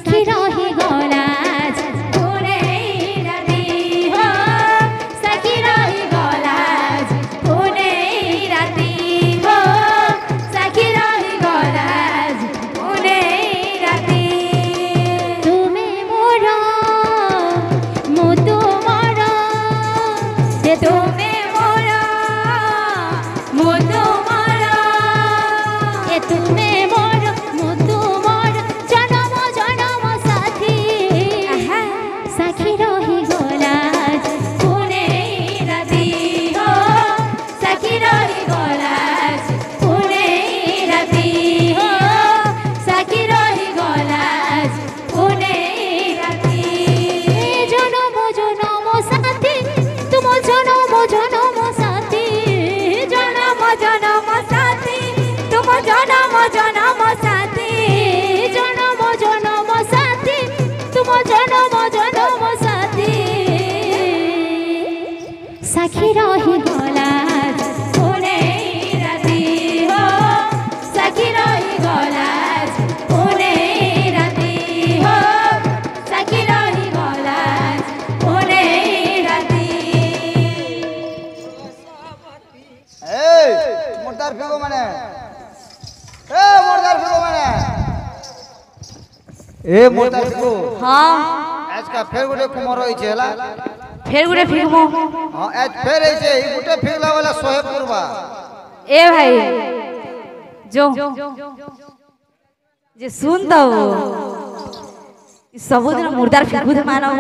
सखी रही गला पुणे राती हो सखी रही गला पुणे राती हो सखी रही गला पुणे राती तुम्हें मोरा मु तुम्हारा जे तुम्हें मोरा मु तुम्हारा ये तुम्हें मोरा मु तुम्हारा जन्म जन्म साथी सखी रही गला पुणे राती हो सखी रही गला पुणे राती हो सखी रही गला पुणे राती जन्म जन्म साथी तुम जन्म जन्म साथी जन्म जन्म साथी तुम जन्म जन्म साथी जन्म जन्म साथी तुम जन्म जन्म साथी सखी रही गला पुणे राती हो सखी रही गला पुणे राती हो सखी रही गला पुणे राती मोरदार फिगो माने मोरदार फिगो माने मोरदार फिगो हाँ आज का फेर गुटे कुमार होई छेला फेर गुटे फिगमो हां आज फेर होई छे ई गुटे फिगला वाला 100 पूर्वा ए भाई जो जे सुन तो सबुदिन मुर्दार फिगु मानो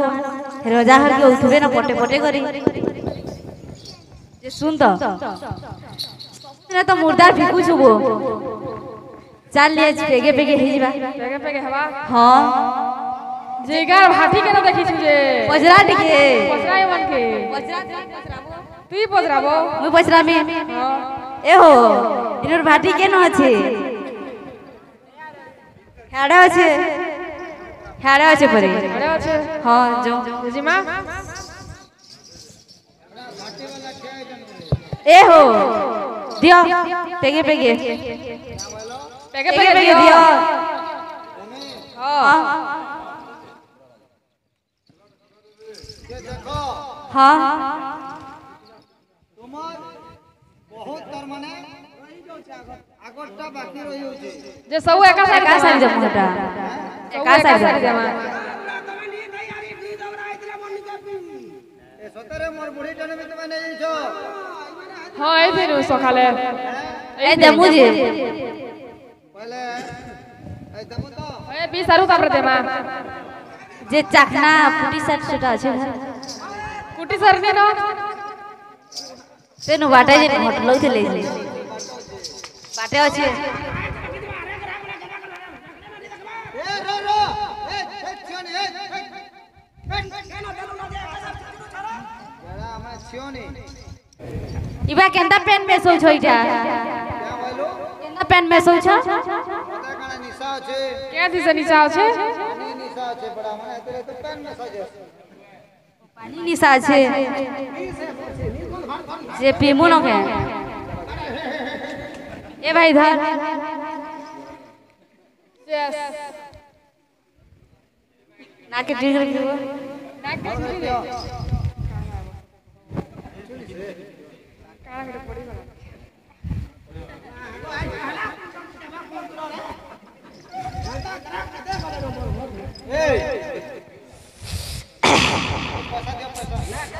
रोजा हर के उठबे ना पटे पटे करी जे सुन तो ना तो मुर्दार फिगु छुबो चल ले पेगे पेगे हिजबा पेगे पेगे हवा हां जेगार भाटी के न देखि छु जे पजरा टिके पसराय मन के पजरा तुई पजराबो मुई पजरा में हां ए हो इनर भाटी के न আছে हेड़ा আছে परे अरे আছে हां जो जीमा ए हो दियो पेगे पेगे पेगे पेगे दियो हां देखो हां তোমার বহুত তার মানে আগরটা বাকি রই হচ্ছে जे सब एका साइड का साइड जमटा का साइड जमा এ সতরে মোর বুড়ি টনে মে তুমি নেই যাইছো हां ए फिर सकाले ए दमुजे पहले এই দেবো তো ए 20 आरु तापर देमा जे चाकना फुटी साइड सेटा আছে कुटी सरने न तेनु बाटे जे होटल लइले बाटे আছে এ রো রো এ ছিওনি কেন দেলু না দে যারা আমার ছিওনি इबा केंदा पेन में सोई छोइटा क्या बोलो केंदा पेन में सोई छ কথা কানা নিশা আছে के दिसे नीचा আছে পানি নিশা আছে বড় মানে এতরে তো পেন মে সাজে पानी निशा আছে जे पीमु न के ए भाई धर यस ना के ड्रिंक रखियो नाक के छुरी दे काना के पड़ी बना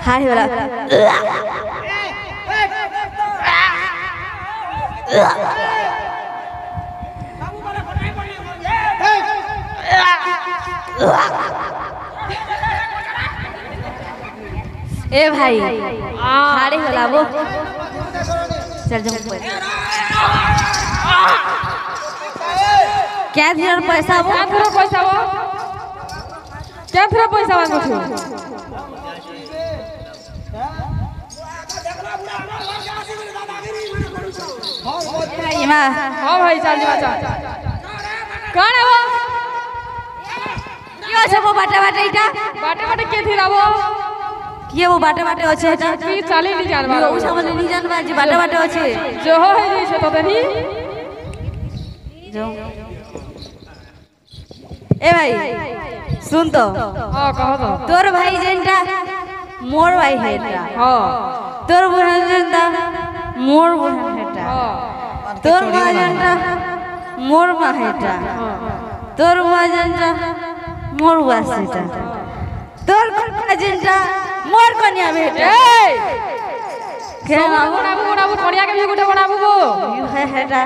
हाय वाला ए भाई हाड़े वाला वो चल जाओ ऊपर क्या दिया पैसा वो क्या थोड़ा पैसा वो क्या थोड़ा पैसा मांगो छु इमा हां भाई चल जा चल कौन है वो क्यों सब बाटे बाटे इटा बाटे बाटे के थी रावो किए वो बाटे बाटे अच्छे है की चाली नहीं जानबा वो सामने नहीं जानबा जी बाटे बाटे अच्छे जो हो है जे तो तनी जो ए भाई सुन तो हां कहो तो तोर भाई जेनटा मोर भाई हेटा हां तोर बहन जेनटा मोर बहन हेटा हां तोर मां जेनटा मोर मां हेटा तोर मां जेनटा मोर वासेटा तोर कन्या जेनटा मोर कन्या बेटा के बनाबू कनिया के भी गुटे बनाबू गो हेटा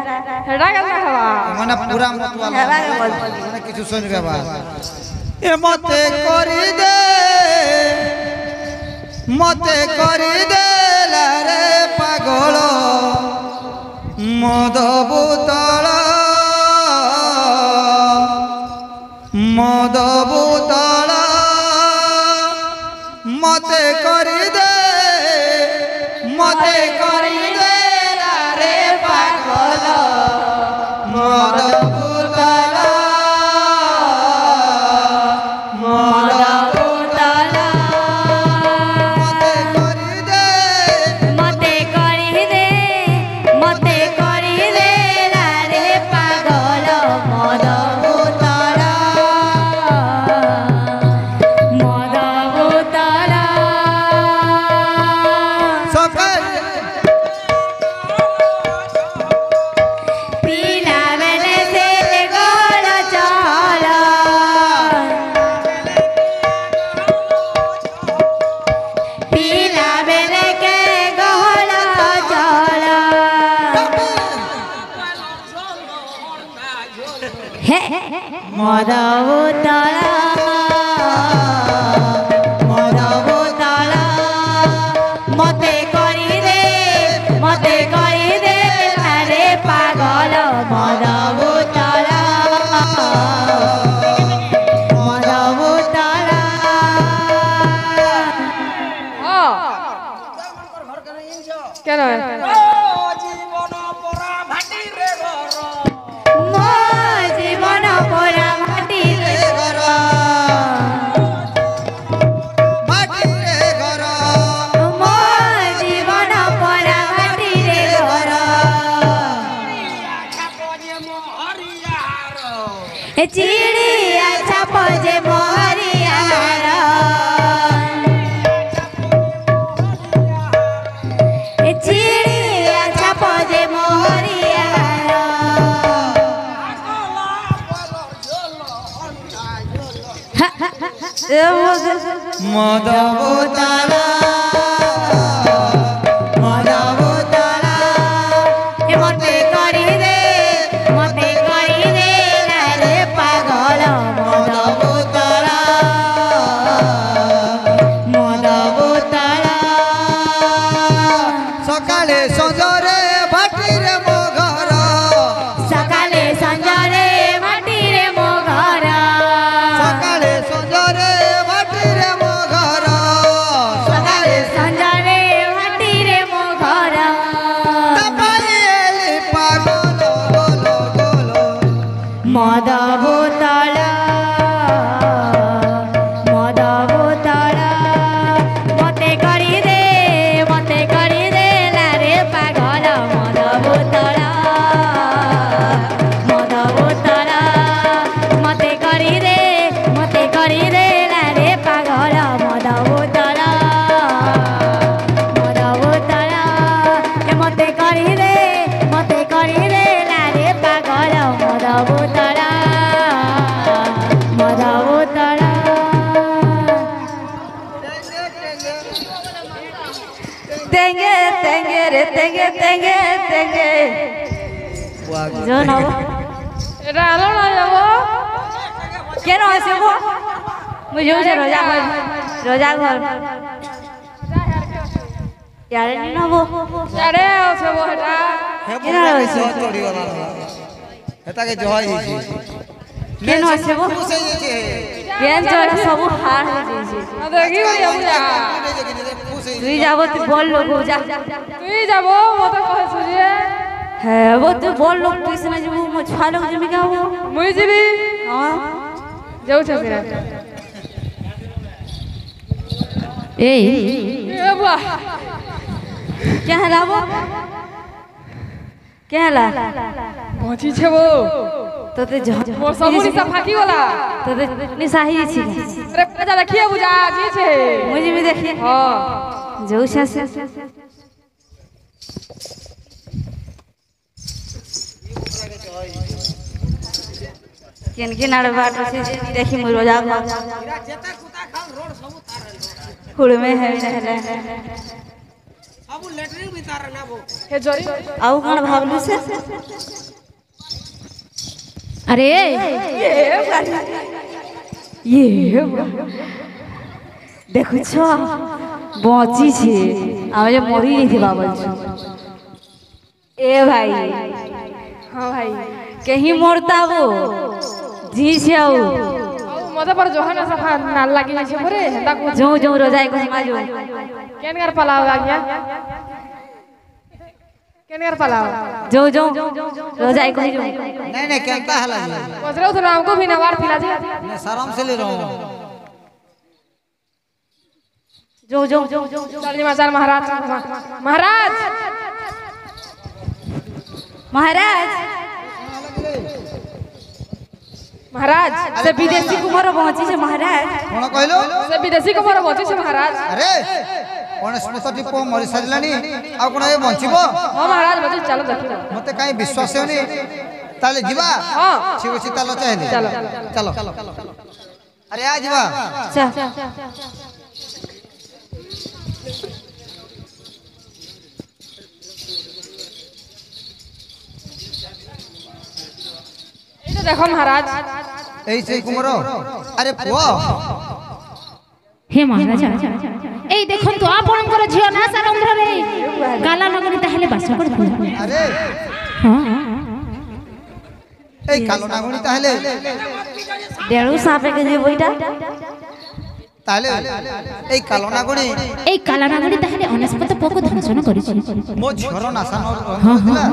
हेडा के हवा माने पूरा मत वाला हेवा के बोल माने কিছু শুন রে বাবা এ মতে করি দে রে পাগল মদ বোতল মতে করি দে রে পাগল মদ বোতল मते करी दे रे पागल मद बोतल সকাল पीला बेले से गोल चल पीला बेले के गोल चल मद बोतल मते करी दे रे पागल मद बोतल हां কেন मो जीवन पोरा माटी रे घर মাটি রে ঘর मो जीवन पोरा माटी रे घर ए चिड़िया छाप जे मोहरियार ए चिड़िया छाप जे मोहरियार মদ বোতল ए मते करी दे रे पागल मद बोतल সকালে সজরে ভাটি রে মো ঘর सकाले संजरे माटी रे मो घर সকালে সজরে ভাটি রে মো ঘর सकाले संजरे माटी रे मो घर তাপাইলি পাগল গোল গোল मद बोतल मते करी दे रे पागल मद बोतल मते करी दे रे पागल मद बोतल ए मते करी दे रे पागल मद बोतल तेंगे रे तेंगे जो ना এটা আলো না যাব কেন আসবো मुझे उसे रोजा घर यारे नहीं ना वो আরে আছে বো এটা হে কেন হইছে? তোড়ি वाला হেতাকে জয় হইছে কেন আসবো খুশ হই যাচ্ছে কেন চড়া সব হার হয়ে যাইছে দেখি যাবো যা খুশ হই তুই যাবো তুই বল লোক যা তুই যাব মতো কহে সুজিয়ে হ্যাঁ वो তুই বল লোক তুই সঙ্গে যাবো মো ছয় লোক জমি গাবো মুই যাবি হ্যাঁ যাউছ সেরা এই এ বুয়া क्या हलावो केला पहुंची छे वो तोते मोर सबुरी सा फाकी वाला तोते निसाही छी अरे प्रजा देखिए बुझा जी छे मुझे भी देखिए हां जो से केन नाड़ बाट से देखी मुई रोजा जेता कुता खान रोड सब उतार हुड़ में है रहले अब लेटरिन भी तार ना वो हे जरी आउ कौन भावलू से अरे ये देखो छो बची छे आमे जे मरी नहीं थी बाबा ए भाई हां भाई कहीं मरता वो जी से आउ मजा पर जोहना सफा ना लागी छे मोरे हेंदा को जो जो रोजाई को माजो केन कर पलाव आ गया केन कर पलाव जो जो रोजाई को जो नहीं नहीं कहता हला जी मजरो तो राम को भी नवार पिला जी मैं शर्म से ले रहा हूं जो जो चलिए मचाल महाराज महाराज महाराज महाराज से विदेशी कुमार पहुंची से महाराज कोन कहलो से विदेशी कुमार पहुंची से महाराज अरे कोन स्मृति पो मरि सजलानी आ कोन ए बंचिबो हां महाराज मजे चलो देखियो मते काई विश्वास होनी ताले जीवा हां ठीक अछि तालो चाहे चलो अरे आ जीवा चल ये तो देखो महाराज ऐसे कुमार अरे पुआ हे महाराज এই দেখুন তো আপনার ঝিও না সারন্ধ্রে কালা নগরী তাহলে বাস করতে अरे হ্যাঁ এই কালো নাগনি তাহলে डेढ़ू सापे के जे বইটা তাহলে এই কালো নাগনি এই কালা নগরী তাহলে অনস্পত পোক ধ্বংসন করেছে মো ঝর নাসানো হ্যাঁ দিলা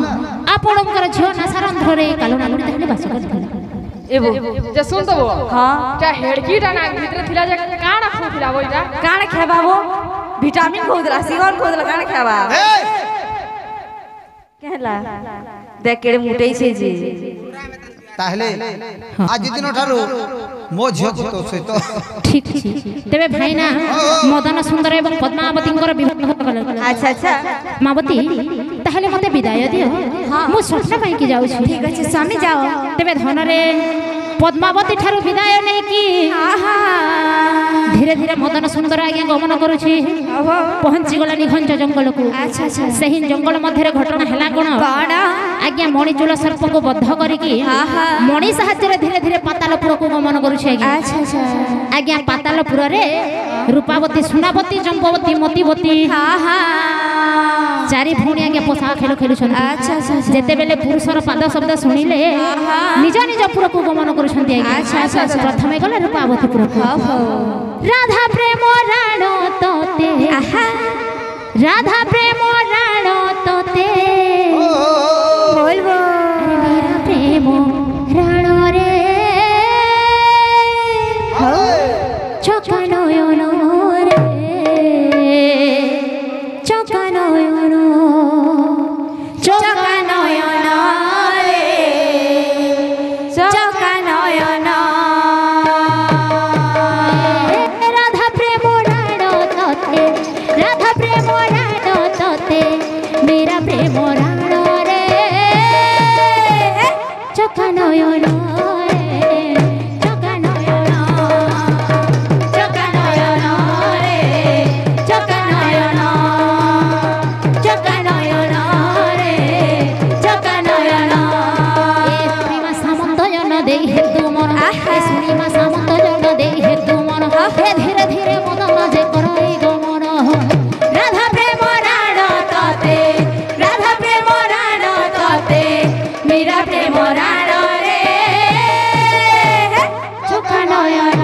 আপনার ঝিও না সারন্ধ্রে কালো নগরী তাহলে বাস করতে एबो जे सुन तो हां क्या हेडकीटा ना भीतर थिला जे काना फुफिला बोइटा काण खेबाबो विटामिन खोदला सिगन खोदला काण खेबा ए कहला देख केड़े मुटई से जी তাহলে আজ দিন ঠারু মো ঝিও কো তো সহিত ঠিক ঠিক তবে ভাই না মদন সুন্দর এবং পদ্মাবতীଙ୍କର বিবাহ কলে अच्छा अच्छा মাবতী তাহলে মতে বিদায় দিও মু স্বপ্ন পাইকি যাଉଛି ठीक अछि स्वामी जाओ তেবে ধনরে পদ্মাবতী ঠারু বিদায় নেই কি ধীরে ধীরে মদন সুন্দর আগে গমন করুছি পৌঁছি গলানি ঘঞ্চ জঙ্গলকু अच्छा अच्छा সেই জঙ্গল মধ্যে ঘটনা হেলা কোন আজ্ঞা মণিচূল সর্পকু বদ্ধ করিকি মণি সাহায্যে ধীরে ধীরে পাতালপুরকু গমন করুছি আজ্ঞা अच्छा अच्छा আজ্ঞা পাতালপুরে রূপাবতী সুনাবতী জম্ববতী মতিবতী চারি ভৌণী আজ্ঞা পোষা খেল খেলুছেন अच्छा अच्छा যেতেবেলে পুরুষর পাদ শব্দ শুনিলে নিজ নিজ পুরকু গমন করুছেন আজ্ঞা প্রথমে গলে রূপাবতী পুরকু রাধা প্রেম রাণ তোতে রাধা প্রেম রাণ তোতে बोलबो মেরা প্রেম রাণ রে চকা নয়ন রে চকা নয়ন चका नयन रे चका नयन রাধা প্রেম রাণ তোতে রাধা প্রেম রাণ তোতে মেরা প্রেম রাণ রে চকা নয়ন রে চকা নয়ন चका नयन रे चका नयन चका नयन रे चका नयन এ শুনিমা সামন্ত জন দেই হেতু মন এ শুনিমা সামন্ত জন দেই হেতু মন হে ধীরে ধীরে মদন যে করই গমন राधा प्रेम राण तोते राधा प्रेम राण तोते मेरा प्रेम राण रे চোখা নয়ন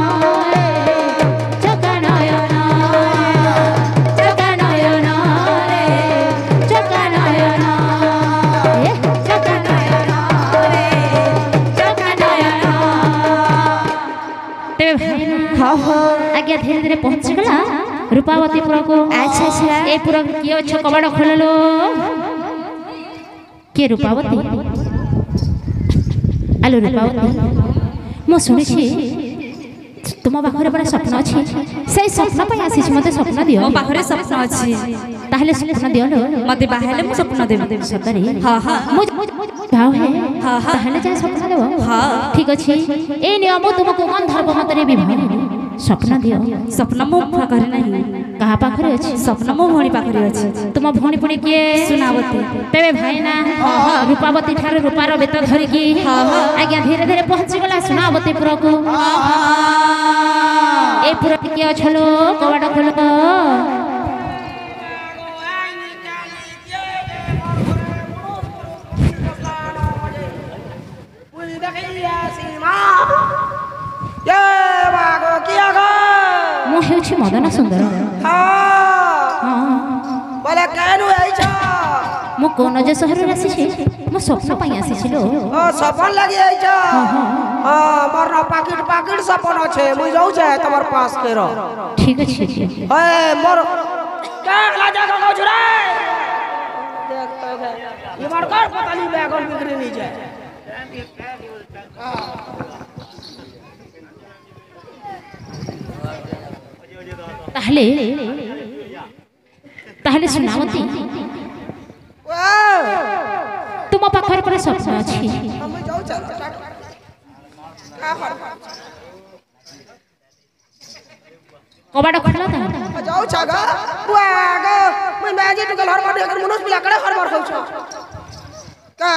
चका नयन चका नयन रे चका नयन चका नयन रे चका नयन তেবে ভাই আজ্ঞা ধীরে ধীরে পৌঁছি গলা রূপাবতী পুরকু अच्छा अच्छा এই পুরক কি অছ কবাড় খোললো କିଏ ରୂପାବତୀ? ଆଲୋ ରୂପାବତୀ, ମୁଁ ଶୁଣିଛି ତୁମ ପାଖରେ ବଡ଼ ସ୍ୱପ୍ନ ଅଛି। ସେଇ ସ୍ୱପ୍ନ ପାଇଁ ଆସିଛି, ମୋତେ ସ୍ୱପ୍ନ ଦିଅ। ମୋ ପାଖରେ ସ୍ୱପ୍ନ ଅଛି। ତାହେଲେ ସ୍ୱପ୍ନ ଦିଅ। ମୋତେ ବାହା ହେଲେ ମୁଁ ସ୍ୱପ୍ନ ଦେବି। ସତରେ? ହଁ ହଁ ବାହା ହୁଏ ତାହେଲେ ଯାଇ ସ୍ୱପ୍ନ ଦେବ। ଠିକ୍ ଅଛି, ଏଇ ନିୟମ ତୁମକୁ ଗନ୍ଧର୍ବ ମତରେ ବିବାହ ସ୍ୱପ୍ନ ଦିଅ। ସ୍ୱପ୍ନ ମୋ ପାଖରେ ନାହିଁ। କାହା ପାଖରେ ଅଛି? ସ୍ୱପ୍ନ ମୋ ଭଉଣୀ ପାଖରେ ଅଛି। ତୁମ ଭଉଣୀ ପୁଣି କିଏ? ସୁନାବତୀ। ତେବେ ଭାଇନା ରୂପାବତୀ ଠାରୁ ରୂପାର ବେତ ଧରିକି ଆଜ୍ଞା ଧୀରେ ଧୀରେ ପହଞ୍ଚିଗଲା ସୁନାବତୀ ପୁରକୁ। ଏ ପୁର ଟିକେ ଅଛଲ କବାଟ ଖୋଲ। ମୁଁ ହେଉଛି ମଦନ ସୁନ୍ଦର। ମୁଁ କୌଣଜ ସହରରୁ ଆସିଛି। ମୁଁ ସ୍ୱପ୍ନ ପାଇଁ ଆସିଛି। सपन लगी है जा हां मोर ना पाकिट पाकिट सपन छे मुई जाऊ छे तमर पास केरो ठीक अछि। ए मोर कागला जागा कहू रे देख तो ये मोर कर पता नहीं बैगन बिक्री नहीं जाए ताहले सुनावती तुम पाखर पर स्वप्न अछि। हम जाऊ छे का कर कबाड़ खोला ता जाऊ छगा वागा मैं मैजी तो घर पर अगर मनुष्य बिला करे हर बार होछ का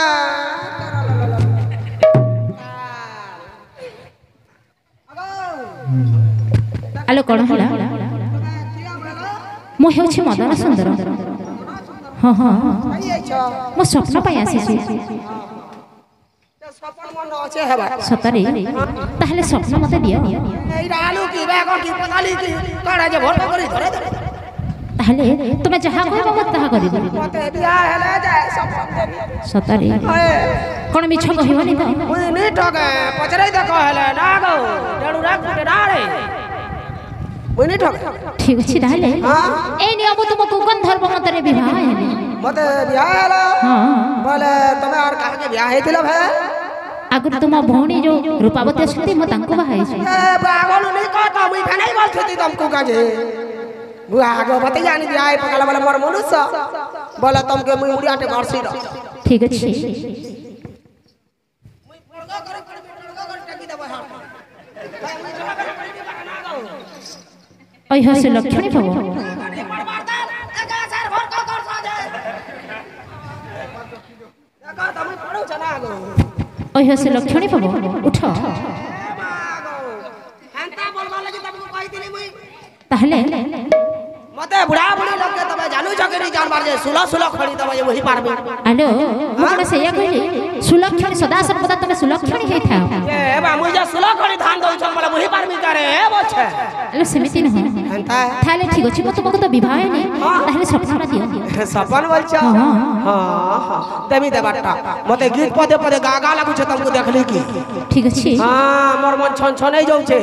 आलो कोन होला मो हेउछि मदन सुंदर। हां हां मो स्वप्न पाई आसी छी। सपन मन अछि हेबा सतरे ताहले स्वप्न मते दियो। ए रालू की बैगन की पताली की काड़ा जे भोर करी धरे ताहले तुमे जहा कहबो मत ताहा करी मते बिया हेले जाय सपन देबी सतरे कोन मिछ कहिवनी त मुई नी ठगे पचरै देखो हेले ना गो डेडू राख फुटे डाळे मुई नी ठगे ठीक अछि। ताहले ए नियम तुमको गंधर्व मतरे विवाह है मते बिया हेला हां बोले तमे और काहे के बिया हेतिला भाई आगु तुम भौणी जो रूपावती असती म तांको बाहाई छी। ए बागन नी कहता मुई खानै बोल छती तुमको काजे बुआ आगो बते जानी बिया पकला बोले मोर मनुष्य बोले तुमके मुई उड़ियाटे मारसी द ठीक अछि। मुई फड़गा करे टकी देबो हां ओइ हसे लक्षणी पाबो ओइ हसे लक्षणी पाबो उठ ताहले मते बुढ़ा बुढ़ी लोग के तबे जानू चकरी जानबार जे सुला सुला खड़ी तबे वही पारबे आलो मोकने सेया कहली सुलक्षणी सदा सर्वदा तमे सुलक्षणी हेई थाओ। ए बा मुई जे सुला खड़ी धान दउ छ मला वही पारबे करे ए बोछे आलो सेमिति न हो हंता ताहले ठीक अछि। म तुमको तो विवाह नै ताहले सपना दियो। सपन बोल छ हां हां देमी दे बाटा मते गीत पदे पदे गागा लागु छ तुमको देखली की ठीक अछि। हां मोर मन छन छनै जाउ छे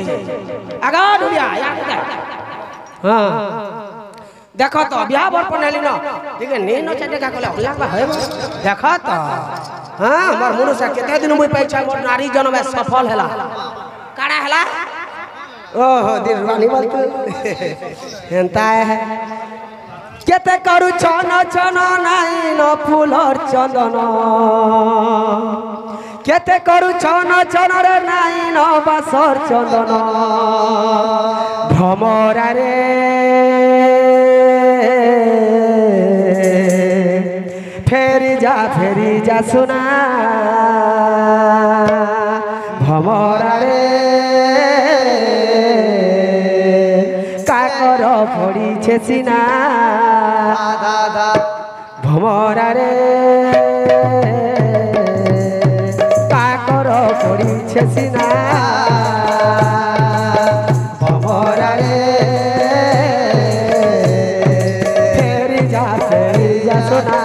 आगा ढुलिया याद दे हां देखो तो बियाह बर पनेली न ठीक है नी न चटे का कोला हल्ला बा हेबो देखो तो हां हमर मनुष्य केते दिन मुई पैछा मोर नारी जन्म सफल हैला काड़ा हैला ओहो दिन रानी बोलत हेंता है केते करू छन छन नाई न फूलर चंदन केते करू छन छन रे नाई न बासर चंदन भ्रमरा रे फेरी जा सुना भमरा रे काकर पड़ी छे सिना भमरा रे काकर पड़ी छे सिना भमरा रे फेरी जा सुना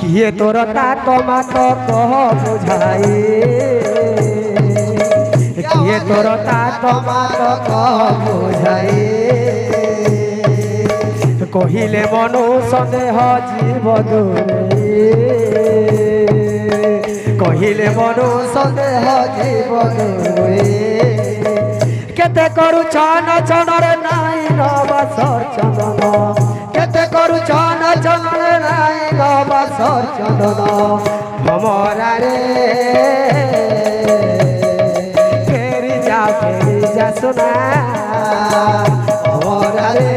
किए तोर तात मात कह बुझाई ये तोर तात मात बुझाए कहिले मनु सन्देह जीव दूरे कहिले मनु सन्देह जीव दूरे केते करू छन छनरे नाई नबसर चंदन केते करू छन छनरे नाई नबसर चंदन हमरा रे फेरी जा सुना हमरा रे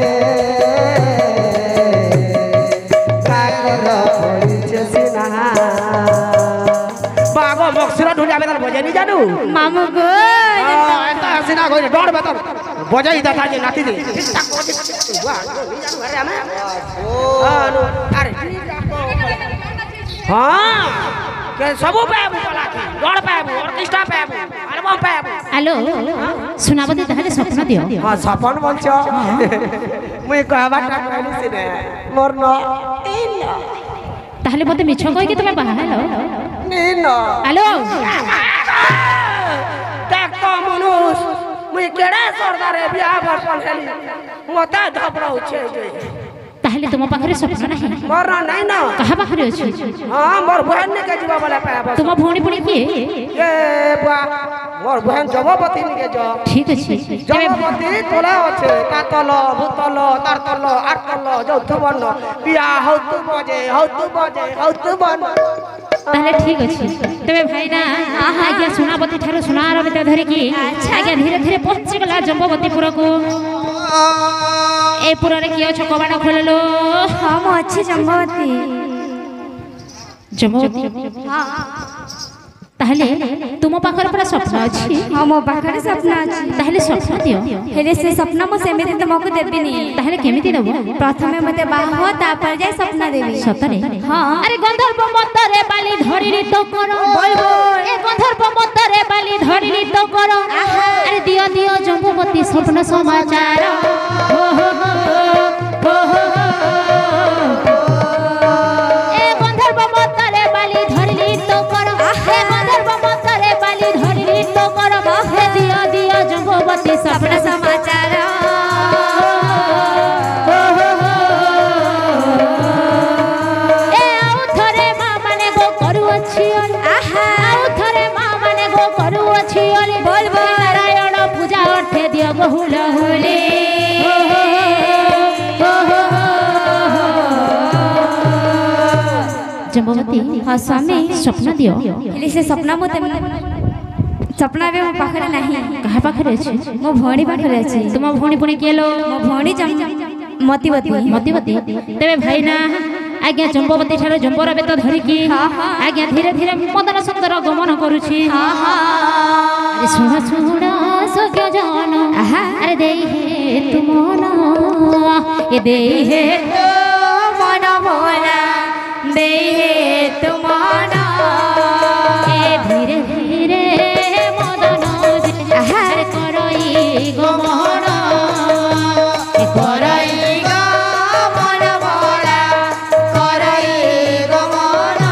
काकर परिचे सिना बागो बक्सरा ढुलिया बेदर बजे नि जानु मामू गो एता सिना गयो डर बेदर बजाई दाता जे नाती दे हाँ के सबु पाबु कलाकी डर Pabu orchestra Pabu album Pabu hello सुनाबती ताहले स्वप्न दियो हाँ सपन बन्छ मुई कहबाटा कहली सिने मोर न ताहले मते मिछ कहि कि तमे बाहा हेलो नीन हेलो देख तो मनुष मुई केड़े सरदारे बियाह बरपन हेली मते धबड़ौ छे ताहले तुम पाखरे स्वप्न नाही मोर नहीं न कहा पाखरे अछि हां मोर बहन ने के जीवा वाला पाबा तुम भौणी पुणी के ए बुआ मोर बहन जबपति ने के जो ठीक अछि जबपति तोला আছে কাতল ভূতল তারতল আটতল যৌথবর্ণ বিয়া হউতু বন ताहले ठीक अछि तबे भाई ना आज्ञा सुनाबती ठारो सुनार बेटा धरि की आज्ञा धीरे धीरे पहुंची गला जंबवती पुर को ए पुर रे कियो छ कबाड़ खोललो हम अच्छी जंबवती हां ताहले तुम पाखर पूरा स्वप्न अछि हम पाखरे सपना अछि ताहले स्वप्न दियो हेले से सपना मो सेमिति तुमको देबिनी ताहले केमिति देबो प्रथमे मते बाहो तापर जाय सपना देबी सतरे हां अरे गंधर्व मतरे बाली धरिली तो करो बोल बोल ए गंधर्व मतरे बाली धरिली तो करो अरे दियो दियो जंबवती स्वप्न समाचार हो हो हो हो ए गंधर्व मतरे बाली धरिली तो करो ए गंधर्व मतरे बाली धरिली तो करो हे दियो दियो जंबवती स्वप्न समाचार बहुल होले जंबवती हां स्वामी स्वप्न दियो हेले से सपना मते सपना बे मो पाखरे नाही कहा पाखरे अछि मो भणी पाखरे अछि तुम भौणी पुणी केलो मो भणी मतिवती तेबे भाई ना आज्ञा जंबवती ठारे जंबर बेत धरि की आज्ञा धीरे धीरे मदन सुंदर गमन करूछि अरे सुन सुन सख्य जन अरे देई हे तुम मन ए देई हे मन भोला देई हे तुम मन ए धीरे धीरे मदन अरे करई गमन ए करई गमन भोला करई गमन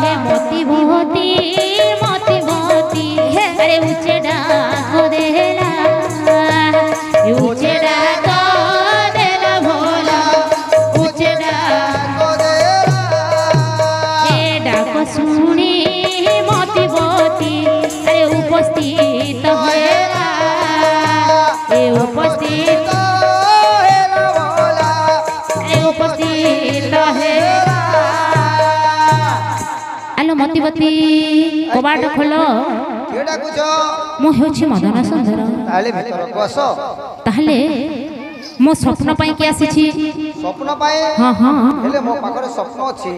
ए मोती अरे ऊंचे डाक देला ऊंचे डाक देला भोला ऊंचे डाक ए डाक सुनी मोती अरे उपस्थित होला ए उपस्थित आलो मोतीवती कबाट खोल केडा कुछ मु हेउछि मदन सुंदर ताले भीतर बस ताहले मो स्वप्न पाई के आसीछि स्वप्न पाए हां हां हेले मो पाखरे स्वप्न अछि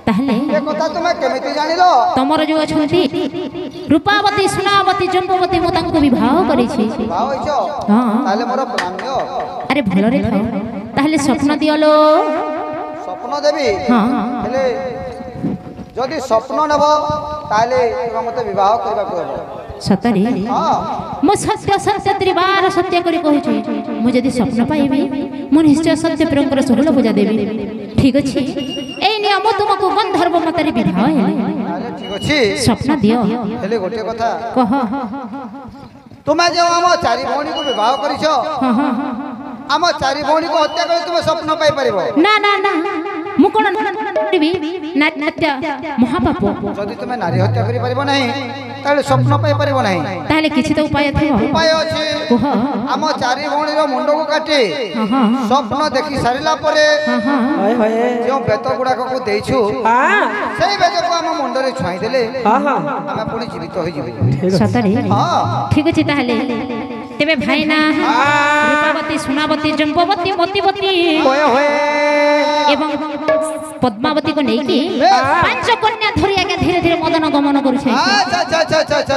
ताहले ए कथा तुमे केमिति जानिलो तमर जो अछंती रूपावती सुनावती जंबवती मो तांको विवाह करिछि भाव होइछो हां ताले मोर प्राण्य अरे भलो रे थाओ ताहले स्वप्न दियलो स्वप्न देबी हां हेले जदि स्वप्न नेब ताले तुम मते विवाह करबा को सतरी हां मो सत्य सत्य त्रिवार सत्य करी कहूछि मु जदि स्वप्न पाइबी मु निश्चय सत्य प्रेमकर सुगुल पूजा देबी ठीक अछि ए ମୁଁ ତୁମକୁ ଗନ୍ଧର୍ବ ମତରେ ବିବାହ ହେଲି ତାହେଲେ ଠିକ ଅଛି ସ୍ୱପ୍ନ ଦିଅ ହେଲେ ଗୋଟିଏ କଥା କହ ତୁମେ ଯେଉଁ ଆମ ଚାରି ଭଉଣୀକୁ ବିବାହ କରିଛ ଆମ ଚାରି ଭଉଣୀକୁ ହତ୍ୟା କରି ତୁମେ ସ୍ୱପ୍ନ ପାଇପାରିବ ନା ନା ନା ମୁଁ କଣ କରିବି ନାଟ୍ୟ ମହାପାପ ଯଦି ତୁମେ ନାରୀ ହତ୍ୟା କରିପାରିବ ନାହିଁ ତାହେଲେ ସ୍ୱପ୍ନ ପାଇପାରିବ ନାହିଁ ତାହେଲେ କିଛି ତ ଉପାୟ ଥିବ ଉପାୟ ଅଛି କୁହ ଆମ ଚାରି ଭଉଣୀର ମୁଣ୍ଡକୁ କାଟି ହଁ ହଁ ସ୍ୱପ୍ନ ଦେଖି ସାରିଲା ପରେ ହଏ ହଏ ଯେଉଁ ବେତ ଗୁଡାକକୁ ଦେଇଛୁ ହଁ ସେଇ ବେତକୁ ଆମ ମୁଣ୍ଡରେ ଛୁଆଇଁ ଦେଲେ ହଁ ହଁ ଆମେ ପୁଣି ଜୀବିତ ହୋଇଯିବୁ ସତରେ ହଁ ଠିକ ଅଛି ତାହେଲେ ତେବେ ଭାଇନା ରୂପାବତୀ ସୁନାବତୀ ଜମ୍ବବତୀ ମତିବତୀ ହଏ ହଏ ଏବଂ ପଦ୍ମାବତୀକୁ ନେଇକି ପାଞ୍ଚ କନ୍ୟା ଧରି ଆଜ୍ଞା ଧୀରେ ଧୀରେ ମଦନ ଗମନ କରୁছে ଆଚ୍ଛା ଆଚ୍ଛା ଆଚ୍ଛା ଆଚ୍ଛା